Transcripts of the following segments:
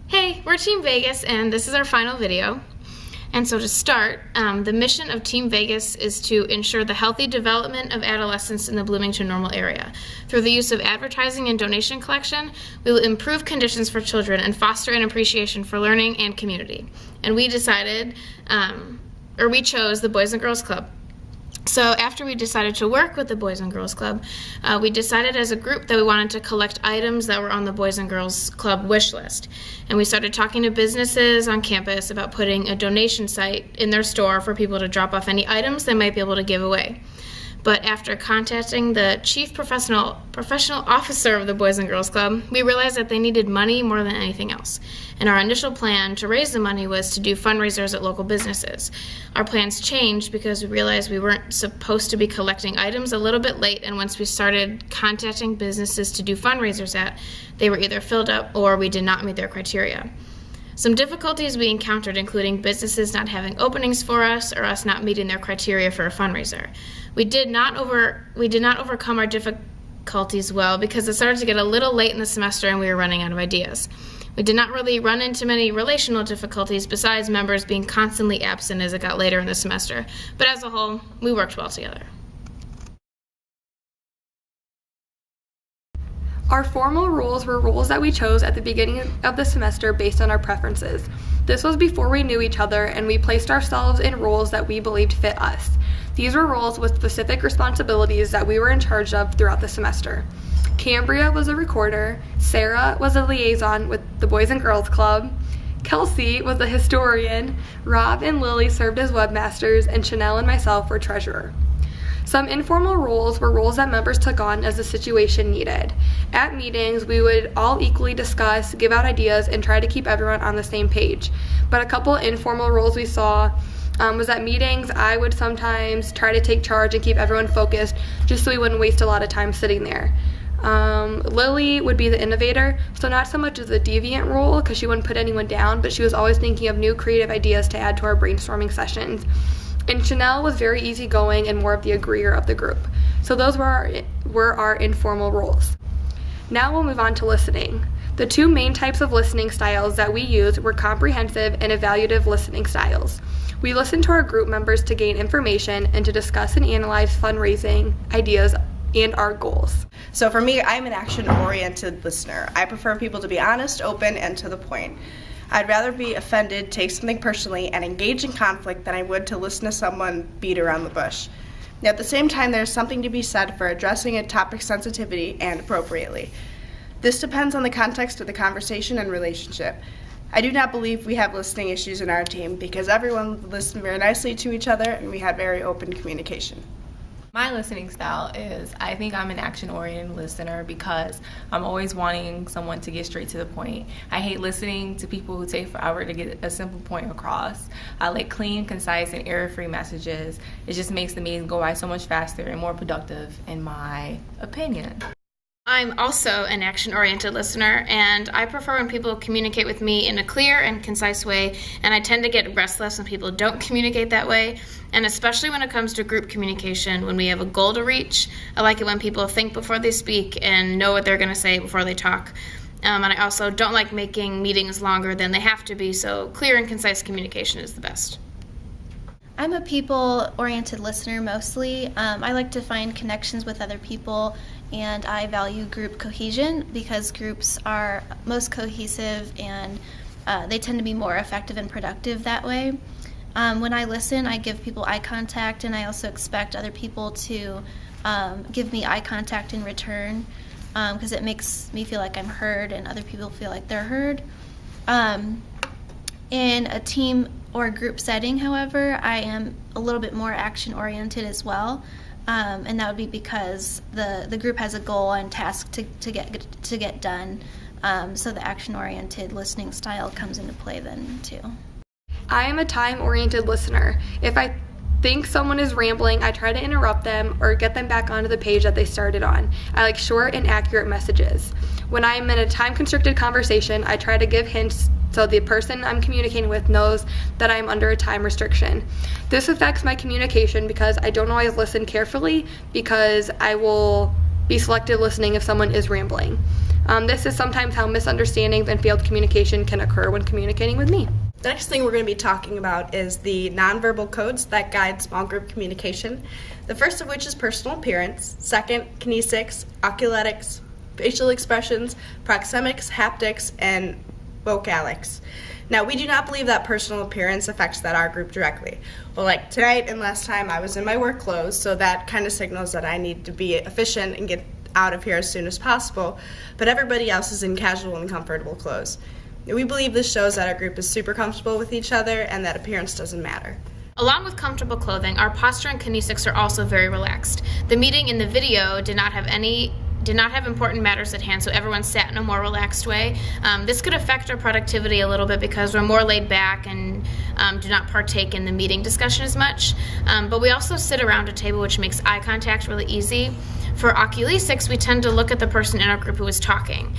Hey, we're Team Vegas, and this is our final video. And so to start, the mission of Team Vegas is to ensure the healthy development of adolescents in the Bloomington Normal area. Through the use of advertising and donation collection, we will improve conditions for children and foster an appreciation for learning and community. And we decided, we chose the Boys and Girls Club. So after we decided to work with the Boys and Girls Club, we decided as a group that we wanted to collect items that were on the Boys and Girls Club wish list. And we started talking to businesses on campus about putting a donation site in their store for people to drop off any items they might be able to give away. But after contacting the chief professional officer of the Boys and Girls Club, we realized that they needed money more than anything else. And our initial plan to raise the money was to do fundraisers at local businesses. Our plans changed because we realized we weren't supposed to be collecting items a little bit late, and once we started contacting businesses to do fundraisers at, they were either filled up or we did not meet their criteria. Some difficulties we encountered including businesses not having openings for us or us not meeting their criteria for a fundraiser. We did not overcome our difficulties well because it started to get a little late in the semester and we were running out of ideas. We did not really run into many relational difficulties besides members being constantly absent as it got later in the semester, but as a whole, we worked well together. Our formal rules were rules that we chose at the beginning of the semester based on our preferences. This was before we knew each other, and we placed ourselves in roles that we believed fit us. These were roles with specific responsibilities that we were in charge of throughout the semester. Cambria was a recorder, Sarah was a liaison with the Boys and Girls Club, Kelsey was a historian, Rob and Lily served as webmasters, and Chanel and myself were treasurer. Some informal roles were roles that members took on as the situation needed. At meetings, we would all equally discuss, give out ideas, and try to keep everyone on the same page. But a couple informal roles we saw was at meetings, I would sometimes try to take charge and keep everyone focused just so we wouldn't waste a lot of time sitting there. Lily would be the innovator, so not so much as a deviant role because she wouldn't put anyone down, but she was always thinking of new creative ideas to add to our brainstorming sessions. And Chanel was very easygoing and more of the agreeer of the group. So those were our informal roles. Now we'll move on to listening. The two main types of listening styles that we used were comprehensive and evaluative listening styles. We listened to our group members to gain information and to discuss and analyze fundraising ideas and our goals. So for me, I'm an action-oriented listener. I prefer people to be honest, open, and to the point. I'd rather be offended, take something personally, and engage in conflict than I would to listen to someone beat around the bush. At the same time, there's something to be said for addressing a topic sensitivity and appropriately. This depends on the context of the conversation and relationship. I do not believe we have listening issues in our team because everyone listened very nicely to each other and we had very open communication. My listening style is, I think I'm an action-oriented listener because I'm always wanting someone to get straight to the point. I hate listening to people who take forever to get a simple point across. I like clean, concise, and error-free messages. It just makes the meeting go by so much faster and more productive, in my opinion. I'm also an action-oriented listener, and I prefer when people communicate with me in a clear and concise way, and I tend to get restless when people don't communicate that way, and especially when it comes to group communication, when we have a goal to reach. I like it when people think before they speak and know what they're going to say before they talk. And I also don't like making meetings longer than they have to be, so clear and concise communication is the best. I'm a people-oriented listener mostly. I like to find connections with other people, and I value group cohesion because groups are most cohesive and they tend to be more effective and productive that way. When I listen, I give people eye contact, and I also expect other people to give me eye contact in return because it makes me feel like I'm heard and other people feel like they're heard. In a team or group setting, however, I am a little bit more action-oriented as well, and that would be because the group has a goal and task to get done, so the action-oriented listening style comes into play then too. I am a time-oriented listener. If I think someone is rambling, I try to interrupt them or get them back onto the page that they started on. I like short and accurate messages. When I'm in a time-constricted conversation, I try to give hints so the person I'm communicating with knows that I'm under a time restriction. This affects my communication because I don't always listen carefully because I will be selective listening if someone is rambling. This is sometimes how misunderstandings and failed communication can occur when communicating with me. The next thing we're going to be talking about is the nonverbal codes that guide small group communication. The first of which is personal appearance, second, kinesics, oculetics, facial expressions, proxemics, haptics, and vocalics. Now, we do not believe that personal appearance affects our group directly. Well, like tonight and last time, I was in my work clothes, so that kind of signals that I need to be efficient and get out of here as soon as possible, but everybody else is in casual and comfortable clothes. We believe this shows that our group is super comfortable with each other and that appearance doesn't matter. Along with comfortable clothing, our posture and kinesics are also very relaxed. The meeting in the video did not have important matters at hand, so everyone sat in a more relaxed way. This could affect our productivity a little bit because we're more laid back and do not partake in the meeting discussion as much. But we also sit around a table, which makes eye contact really easy. For oculesics, we tend to look at the person in our group who is talking.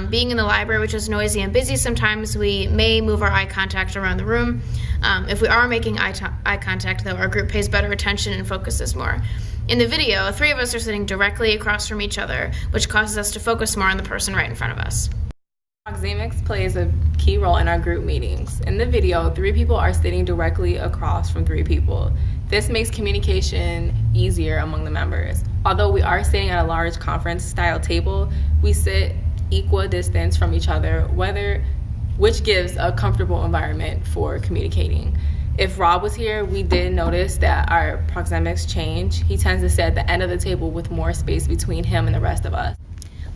Being in the library, which is noisy and busy, sometimes we may move our eye contact around the room. If we are making eye contact, though, our group pays better attention and focuses more. In the video, 3 of us are sitting directly across from each other, which causes us to focus more on the person right in front of us. Proxemics plays a key role in our group meetings. In the video, 3 people are sitting directly across from 3 people. This makes communication easier among the members. Although we are sitting at a large conference-style table, we sit equal distance from each other, which gives a comfortable environment for communicating. If Rob was here, we did notice that our proxemics change. He tends to sit at the end of the table with more space between him and the rest of us.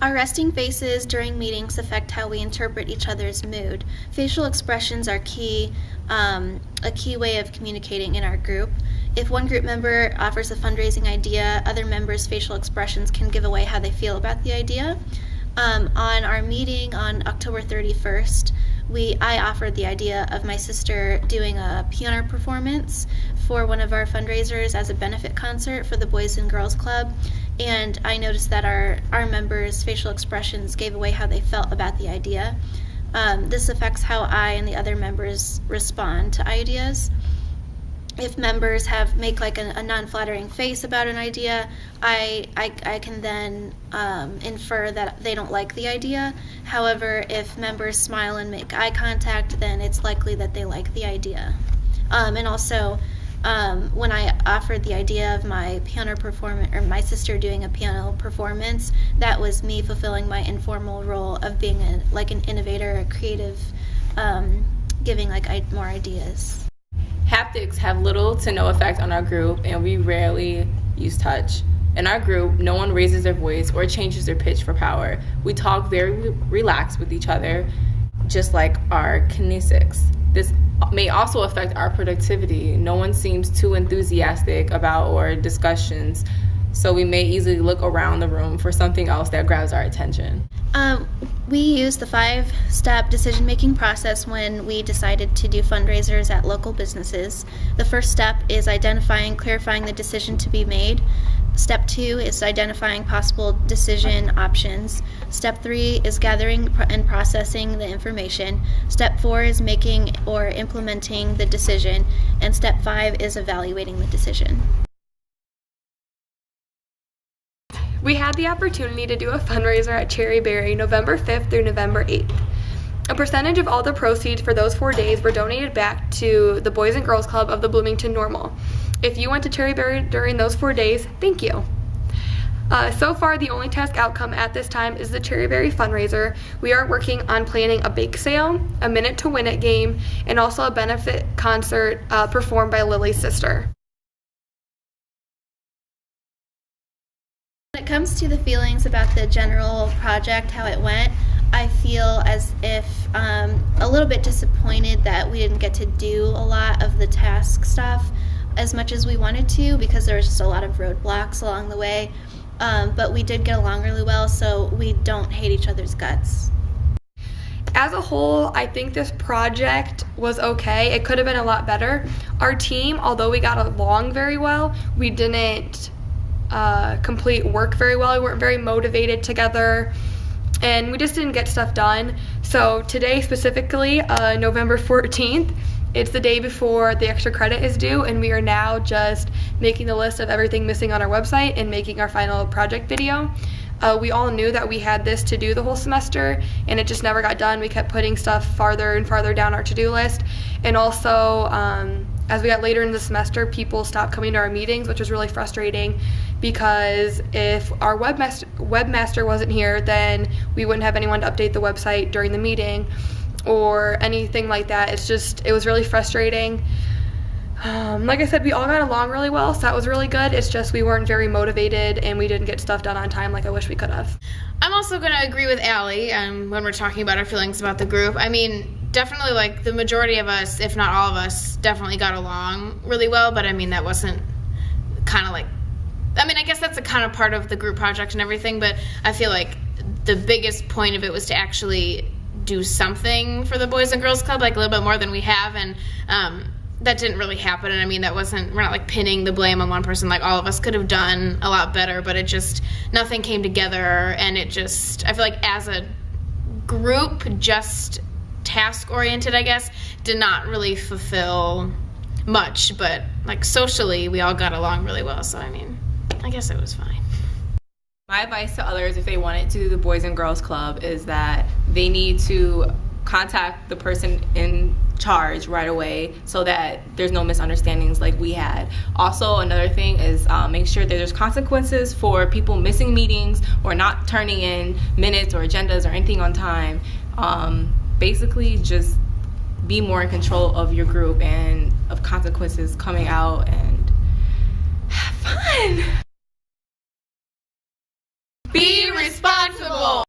Our resting faces during meetings affect how we interpret each other's mood. Facial expressions are a key way of communicating in our group. If one group member offers a fundraising idea, other members' facial expressions can give away how they feel about the idea. On our meeting on October 31st, I offered the idea of my sister doing a piano performance for one of our fundraisers as a benefit concert for the Boys and Girls Club, and I noticed that our members' facial expressions gave away how they felt about the idea. This affects how I and the other members respond to ideas. If members make like a non-flattering face about an idea, I can then infer that they don't like the idea. However, if members smile and make eye contact, then it's likely that they like the idea. And also, when I offered the idea of my piano performance, or my sister doing a piano performance, that was me fulfilling my informal role of being an innovator, a creative, giving more ideas. Haptics have little to no effect on our group, and we rarely use touch. In our group, no one raises their voice or changes their pitch for power. We talk very relaxed with each other, just like our kinesics. This may also affect our productivity. No one seems too enthusiastic about our discussions, so we may easily look around the room for something else that grabs our attention. We used the 5-step decision-making process when we decided to do fundraisers at local businesses. The first step is clarifying the decision to be made. Step 2 is identifying possible decision options. Step 3 is gathering and processing the information. Step 4 is making or implementing the decision. And step 5 is evaluating the decision. We had the opportunity to do a fundraiser at Cherry Berry November 5th through November 8th. A percentage of all the proceeds for those 4 days were donated back to the Boys and Girls Club of the Bloomington Normal. If you went to Cherry Berry during those 4 days, thank you. So far, the only task outcome at this time is the Cherry Berry fundraiser. We are working on planning a bake sale, a Minute to Win It game, and also a benefit concert performed by Lily's sister. When it comes to the feelings about the general project, how it went, I feel as if a little bit disappointed that we didn't get to do a lot of the task stuff as much as we wanted to because there was just a lot of roadblocks along the way. But we did get along really well, so we don't hate each other's guts. As a whole, I think this project was okay. It could have been a lot better. Our team, although we got along very well, we didn't complete work very well. We weren't very motivated together, and we just didn't get stuff done. So today specifically, November 14th, It's the day before the extra credit is due, and we are now just making the list of everything missing on our website and making our final project video. We all knew that we had this to do the whole semester, and it just never got done. We kept putting stuff farther and farther down our to-do list. And also, as we got later in the semester, people stopped coming to our meetings, which was really frustrating, because if our webmaster wasn't here, then we wouldn't have anyone to update the website during the meeting or anything like that. It was really frustrating. Like I said, we all got along really well, so that was really good. It's just we weren't very motivated and we didn't get stuff done on time like I wish we could have. I'm also going to agree with Allie when we're talking about our feelings about the group. I mean, definitely like the majority of us, if not all of us, definitely got along really well, but I mean, that wasn't kind of like, I mean, I guess that's a kind of part of the group project and everything, but I feel like the biggest point of it was to actually do something for the Boys and Girls Club, like a little bit more than we have, and that didn't really happen. And I mean, we're not like pinning the blame on one person. Like, all of us could have done a lot better, but nothing came together, and I feel like as a group, just task oriented, I guess, did not really fulfill much, but like socially we all got along really well, so I mean, I guess it was fine. My advice to others if they wanted to do the Boys and Girls Club is that they need to contact the person in charge right away so that there's no misunderstandings like we had. Also, another thing is make sure that there's consequences for people missing meetings or not turning in minutes or agendas or anything on time. Basically, just be more in control of your group and of consequences coming out, and have fun. Be responsible.